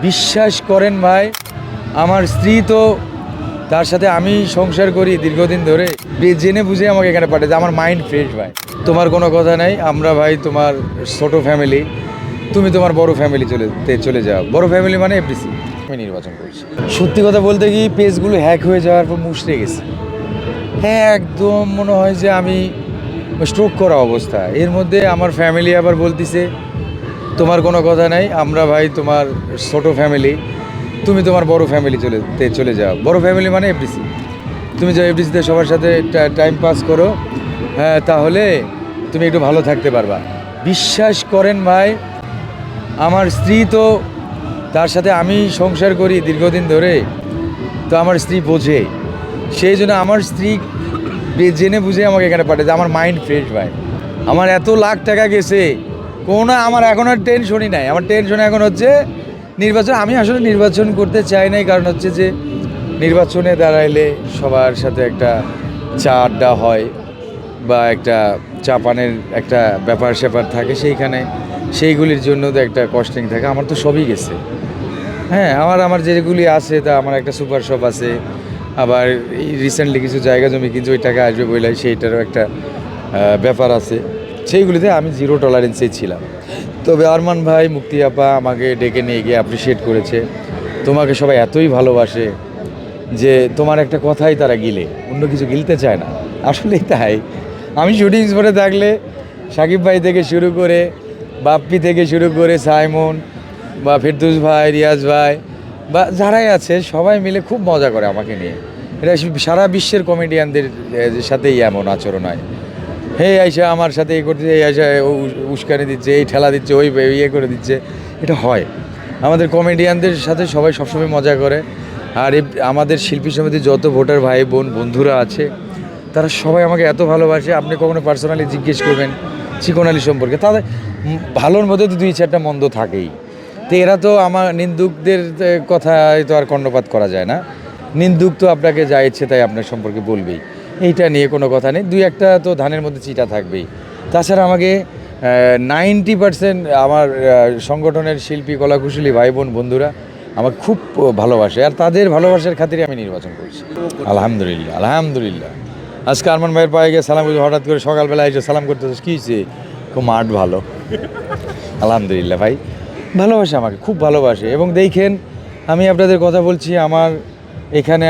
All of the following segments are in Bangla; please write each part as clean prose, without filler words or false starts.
বিশ্বাস করেন ভাই, আমার স্ত্রী তো তার সাথে আমি সংসার করি দীর্ঘদিন ধরে, জেনে বুঝে আমাকে এখানে পাঠিয়েছে। আমার মাইন্ড ফ্রেশ ভাই। তোমার কোনো কথা নাই, আমরা ভাই তোমার ছোট ফ্যামিলি, তুমি তোমার বড় ফ্যামিলি চলে যাও। বড় ফ্যামিলি মানে এফডিসি আমি নির্বাচন করছি। সত্যি কথা বলতে কি, পেজগুলো হ্যাক হয়ে যাওয়ার পর মুছড়ে গেছে। হ্যাঁ, একদম মনে হয় যে আমি স্ট্রোক করা অবস্থা। এর মধ্যে আমার ফ্যামিলি আবার বলতেছে তোমার কোনো কথা নাই, আমরা ভাই তোমার ছোট ফ্যামিলি, তুমি তোমার বড় ফ্যামিলি চলে যাও। বড় ফ্যামিলি মানে এফডিসি, তুমি যাও এফডিসিতে সবার সাথে টাইম পাস করো, হ্যাঁ তাহলে তুমি একটু ভালো থাকতে পারবা। বিশ্বাস করেন ভাই, আমার স্ত্রী তো তার সাথে আমি সংসার করি দীর্ঘদিন ধরে, তো আমার স্ত্রী বোঝে, সেই জন্য আমার স্ত্রী জেনে বুঝে আমাকে এখানে পাঠিয়েছে। আমার মাইন্ড ফ্রেশ ভাই। আমার এত লাখ টাকা গেছে, কোনো আমার এখন আর টেনশনই নাই। আমার টেনশন এখন হচ্ছে নির্বাচন। আমি আসলে নির্বাচন করতে চাই নাই, কারণ হচ্ছে যে নির্বাচনে দাঁড়াইলে সবার সাথে একটা চা আড্ডা হয় বা একটা চা পানের একটা ব্যাপার থাকে, সেইগুলির জন্য তো একটা কস্টিং থাকে। আমার তো সবই গেছে। হ্যাঁ, আমার যেগুলি আছে, তা আমার একটা সুপার শপ আছে, আবার রিসেন্টলি কিছু জায়গা জমি কিন্তু ওই টাকা আসবে বইলাই, সেইটারও একটা ব্যাপার আছে। সেইগুলিতে আমি জিরো টলারেন্সেই ছিলাম। তবে আরমান ভাই, মুক্তি আপা আমাকে ডেকে নিয়ে গিয়ে অ্যাপ্রিসিয়েট করেছে। তোমাকে সবাই এতই ভালোবাসে যে তোমার একটা কথাই তারা গিলে, অন্য কিছু গিলতে চায় না। আসলেই তাই। আমি শুটিং স্পটে থাকলে সাকিব ভাই থেকে শুরু করে, বাপ্পি থেকে শুরু করে, সাইমন বা ফেরদৌস ভাই, রিয়াজ ভাই বা যারাই আছে, সবাই মিলে খুব মজা করে আমাকে নিয়ে। এটা সারা বিশ্বের কমেডিয়ানদের সাথেই এমন আচরণ হয়। হে আইসা আমার সাথে এই করতেছে, এই আইসা উস্কানি দিচ্ছে, এই ঠেলা দিচ্ছে, ওই ইয়ে করে দিচ্ছে, এটা হয়। আমাদের কমেডিয়ানদের সাথে সবাই সবসময় মজা করে। আর আমাদের শিল্পী সমিতির যত ভোটার ভাই বোন বন্ধুরা আছে, তারা সবাই আমাকে এত ভালোবাসে। আপনি কখনো পার্সোনালি জিজ্ঞেস করবেন চিকন আলী সম্পর্কে, তাদের ভালোর মধ্যে তো 2-4টা মন্দ থাকেই। তো এরা তো আমার নিন্দুকদের কথায় তো আর কর্ণপাত করা যায় না। নিন্দুক তো আপনাকে যা ইচ্ছে তাই আপনার সম্পর্কে বলবেই, এইটা নিয়ে কোনো কথা নেই। 2-1টা তো ধানের মধ্যে চিটা থাকবেই। তাছাড়া আমাকে 90% আমার সংগঠনের শিল্পী কলাকুশলী ভাই বোন বন্ধুরা আমাকে খুব ভালোবাসে, আর তাদের ভালোবাসার খাতিরে আমি নির্বাচন করছি। আলহামদুলিল্লাহ, আলহামদুলিল্লাহ। আজকে আরমান ভাইয়ের পায়ে গিয়ে সালাম করছি, হঠাৎ করে সকালবেলা এসে সালাম করতে কী হয়েছে, খুব মাঠ ভালো। আলহামদুলিল্লাহ ভাই, ভালোবাসে আমাকে, খুব ভালোবাসে। এবং দেখেন, আমি আপনাদের কথা বলছি, আমার এখানে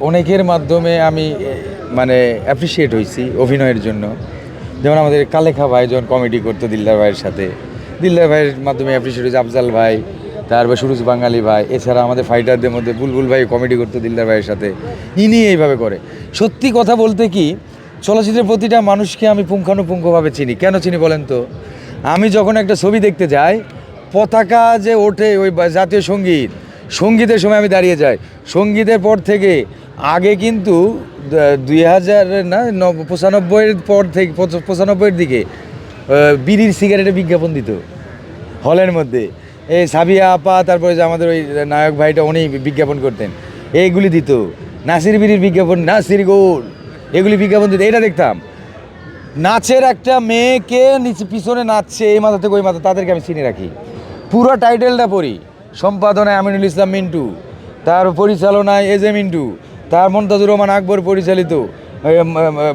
অনেকের মাধ্যমে আমি মানে অ্যাপ্রিসিয়েট হয়েছি অভিনয়ের জন্য। যেমন আমাদের কালেখা ভাই যখন কমেডি করতো দিলদার ভাইয়ের সাথে, দিলদার ভাইয়ের মাধ্যমে অ্যাপ্রিসিয়েট হয়েছে। আফজাল ভাই, তারপর সুরজ বাঙালি ভাই, এছাড়া আমাদের ফাইটারদের মধ্যে বুলবুল ভাই কমেডি করতো দিলদার ভাইয়ের সাথে, ইনি এইভাবে করে। সত্যি কথা বলতে কি, চলচ্চিত্রের প্রতিটা মানুষকে আমি পুঙ্খানুপুঙ্খভাবে চিনি। কেন চিনি বলেন তো? আমি যখন একটা ছবি দেখতে যাই, পতাকা যে ওঠে, ওই জাতীয় সঙ্গীতের সময় আমি দাঁড়িয়ে যাই। সঙ্গীতের পর থেকে আগে কিন্তু 2000 না 95-এর পর থেকে 95-এর দিকে বিড়ির সিগারেটের বিজ্ঞাপন দিত হলের মধ্যে। এই সাবিয়া আপা, তারপরে যে আমাদের ওই নায়ক ভাইটা, উনি বিজ্ঞাপন করতেন, এইগুলি দিত। নাসির বিড়ির বিজ্ঞাপন, নাসির গোল, এগুলি বিজ্ঞাপন দিত। এটা দেখতাম। নাচের একটা মেয়েকে নিচে পিছনে নাচছে, এই মাথা থেকে ওই মাথা, তাদেরকে আমি চিনে রাখি। পুরো টাইটেলটা পড়ি। সম্পাদনায় আমিনুল ইসলাম মিন্টু, তার পরিচালনায় এজে মিন্টু, তার মন্তাজুর রহমান আকবর পরিচালিত,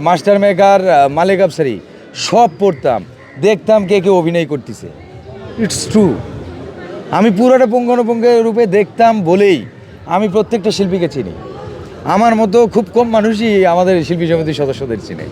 মাস্টার মেকার মালিক আফসারি, সব পড়তাম, দেখতাম কে কে অভিনয় করতেছে। It's true. আমি পুরোটা পুঙ্খানুপুঙ্খ রূপে দেখতাম বলেই আমি প্রত্যেকটা শিল্পীকে চিনি। আমার মতো খুব কম মানুষই আমাদের শিল্পী সমিতির সদস্যদের চিনে।